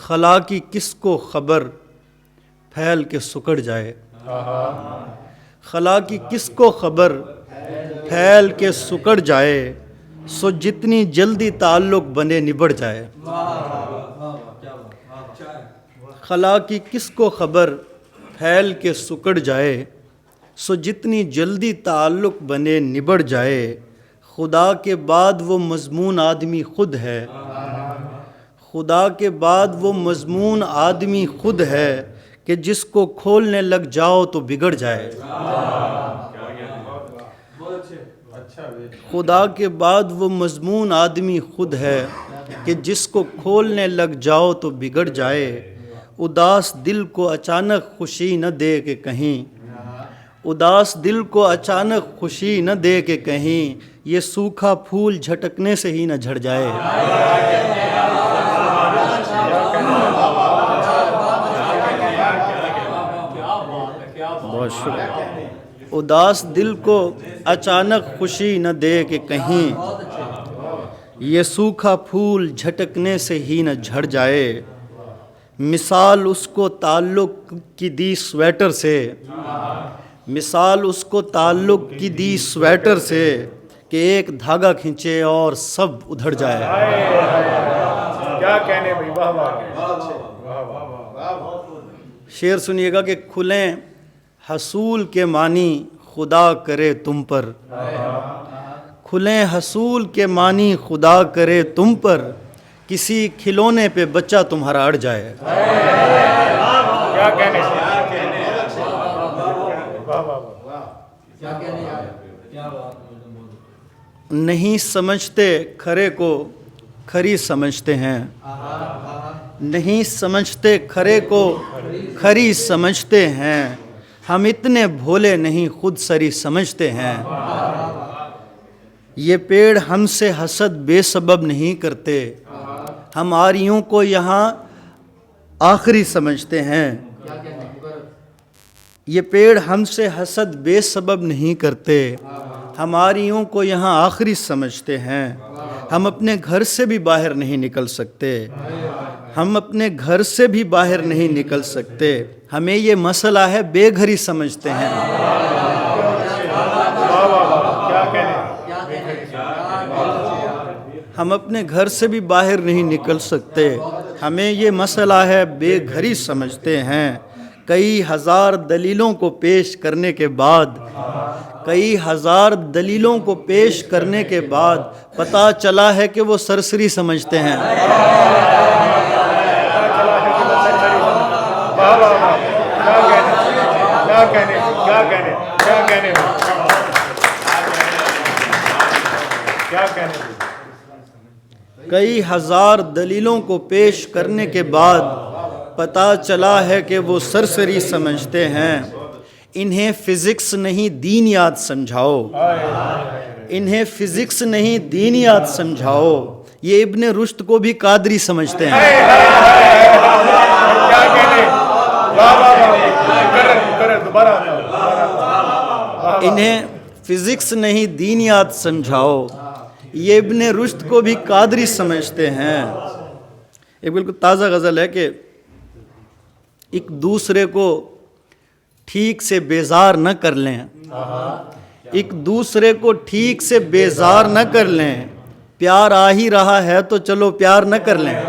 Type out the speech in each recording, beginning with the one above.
خلا کی کس کو خبر پھیل کے سکڑ جائے، خلا کی کس کو خبر پھیل کے سکڑ جائے، سو جتنی جلدی تعلق بنے نبڑ جائے۔ خلا کی کس کو خبر پھیل کے سکڑ جائے، سو جتنی جلدی تعلق بنے نبڑ جائے۔ خدا کے بعد وہ مضمون آدمی خود ہے، خدا کے بعد وہ مضمون آدمی خود ہے کہ جس کو کھولنے لگ جاؤ تو بگڑ جائے۔ خدا کے بعد وہ مضمون آدمی خود ہے کہ جس کو کھولنے لگ جاؤ تو بگڑ جائے۔ اداس دل کو اچانک خوشی نہ دے کہ کہیں، اداس دل کو اچانک خوشی نہ دے کہ کہیں، یہ سوکھا پھول جھٹکنے سے ہی نہ جھڑ جائے۔ بہت شکریہ۔ اداس دل کو اچانک خوشی نہ دے کہ کہیں، یہ سوکھا پھول جھٹکنے سے ہی نہ جھڑ جائے۔ مثال اس کو تعلق کی دی سویٹر سے، مثال اس کو تعلق کی دی سویٹر سے کہ ایک دھاگا کھینچے اور سب ادھڑ جائے۔ کیا کہنے بھائی، واہ واہ۔ شعر سنیے گا کہ کھلیں حصول کے معنی خدا کرے تم پر، کھلیں حصول کے معنی خدا کرے تم پر، کسی کھلونے پہ بچہ تمہارا اڑ جائے۔ کیا کہنے، نہیں سمجھتے کھرے کو کھری سمجھتے ہیں، نہیں سمجھتے کھرے کو کھری سمجھتے ہیں، ہم اتنے بھولے نہیں خود سری سمجھتے ہیں۔ یہ پیڑ ہم سے حسد بے سبب نہیں کرتے، ہم آریوں کو یہاں آخری سمجھتے ہیں۔ یہ پیڑ ہم سے حسد بے سبب نہیں کرتے، ہم آریوں کو یہاں آخری سمجھتے ہیں۔ ہم اپنے گھر سے بھی باہر نہیں نکل سکتے، ہم اپنے گھر سے بھی باہر نہیں نکل سکتے، ہمیں یہ مسئلہ ہے بے گھری سمجھتے ہیں۔ ہم اپنے گھر سے بھی باہر نہیں نکل سکتے، ہمیں یہ مسئلہ ہے بے گھری سمجھتے ہیں۔ کئی ہزار دلیلوں کو پیش کرنے کے بعد، کئی ہزار دلیلوں کو پیش کرنے کے بعد پتہ چلا ہے کہ وہ سرسری سمجھتے ہیں۔ کئی ہزار دلیلوں کو پیش کرنے کے بعد پتہ چلا ہے کہ وہ سرسری سمجھتے ہیں۔ انہیں فزکس نہیں دینیات سمجھاؤ، انہیں فزکس نہیں دینیات سمجھاؤ، یہ ابن رشد کو بھی قادری سمجھتے ہیں۔ انہیں فزکس نہیں دینیات سمجھاؤ، یہ ابن رشد کو بھی قادری سمجھتے ہیں۔ ایک بالکل تازہ غزل ہے کہ ایک دوسرے کو ٹھیک سے بیزار نہ کر لیں، ایک دوسرے کو ٹھیک سے بیزار نہ کر لیں، پیار آ ہی رہا ہے تو چلو پیار نہ کر لیں،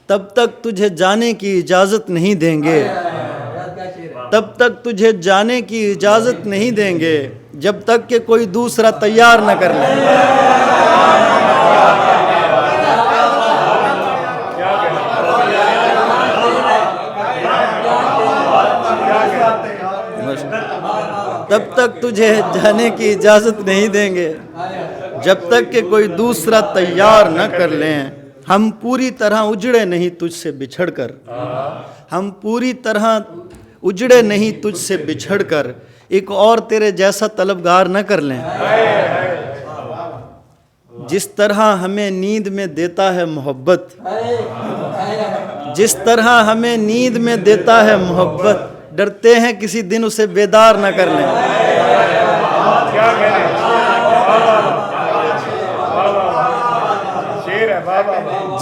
تب تک تجھے جانے کی اجازت نہیں دیں گے، تب تک تجھے جانے کی اجازت نہیں دیں گے، جب تک کہ کوئی دوسرا تیار نہ کر لیں۔ تب تک تجھے جانے کی اجازت نہیں دیں گے جب تک کہ کوئی دوسرا تیار نہ کر لیں۔ ہم پوری طرح اجڑے نہیں تجھ سے بچھڑ کر، ہم پوری طرح اجڑے نہیں تجھ سے بچھڑ کر، ایک اور تیرے جیسا طلبگار نہ کر لیں۔ جس طرح ہمیں نیند میں دیتا ہے محبت، جس طرح ہمیں نیند میں دیتا ہے محبت، ڈرتے ہیں کسی دن اسے بیدار نہ کر لیں۔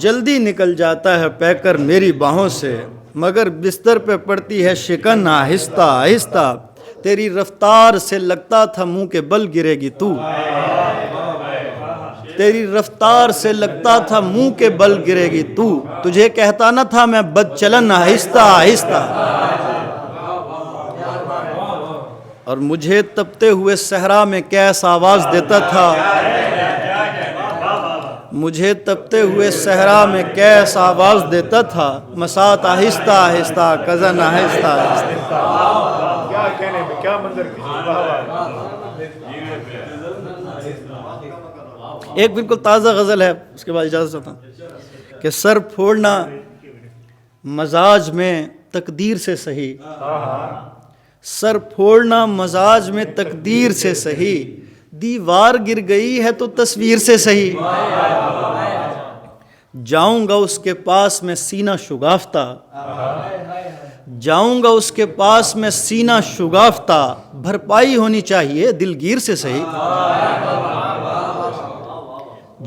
جلدی نکل جاتا ہے پے کر میری باہوں سے، مگر بستر پہ پڑتی ہے شکن آہستہ آہستہ، تیری رفتار سے لگتا تھا منہ کے بل گرے گی تو، تیری رفتار سے لگتا تھا منہ کے بل گرے گی تو، تجھے کہتا نہ تھا میں بد چلن آہستہ آہستہ، اور مجھے تپتے ہوئے صحرا میں کیس آواز دیتا تھا، مجھے تپتے ہوئے صحرا میں کیس آواز دیتا تھا، مسات آہستہ آہستہ کزن آہستہ آہستہ۔ کیا کہنے میں کیا منظر کی ایک بالکل تازہ غزل ہے، اس کے بعد اجازت چاہتا ہوں کہ سر پھوڑنا مزاج میں تقدیر سے صحیح، سر پھوڑنا مزاج میں تقدیر سے صحیح، دیوار گر گئی ہے تو تصویر سے صحیح، جاؤں گا اس کے پاس میں سینہ شگافتہ، جاؤں گا اس کے پاس میں سینہ شگافتہ، بھرپائی ہونی چاہیے دلگیر سے صحیح،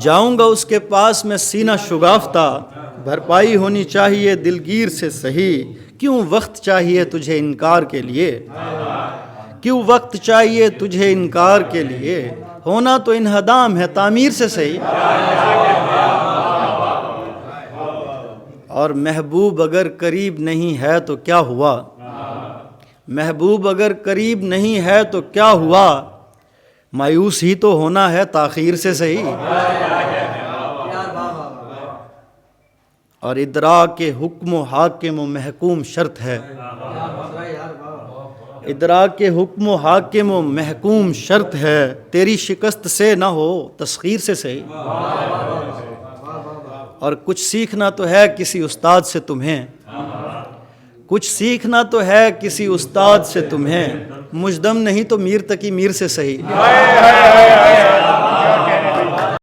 جاؤں گا اس کے پاس میں سینہ شگافتہ، بھرپائی ہونی چاہیے دلگیر سے صحیح، کیوں وقت چاہیے تجھے انکار کے لیے، کیوں وقت چاہیے تجھے انکار کے لیے، ہونا تو انہدام ہے تعمیر سے صحیح، اور محبوب اگر قریب نہیں ہے تو کیا ہوا، محبوب اگر قریب نہیں ہے تو کیا ہوا، مایوس ہی تو ہونا ہے تاخیر سے صحیح، اور ادراک حکم و حاکم و محکوم شرط ہے، ادراک حکم و حاکم و محکوم شرط ہے، تیری شکست سے نہ ہو تسخیر سے صحیح، اور کچھ سیکھنا تو ہے کسی استاد سے تمہیں، کچھ سیکھنا تو ہے کسی استاد سے تمہیں، مجدم نہیں تو میر تقی میر سے صحیح۔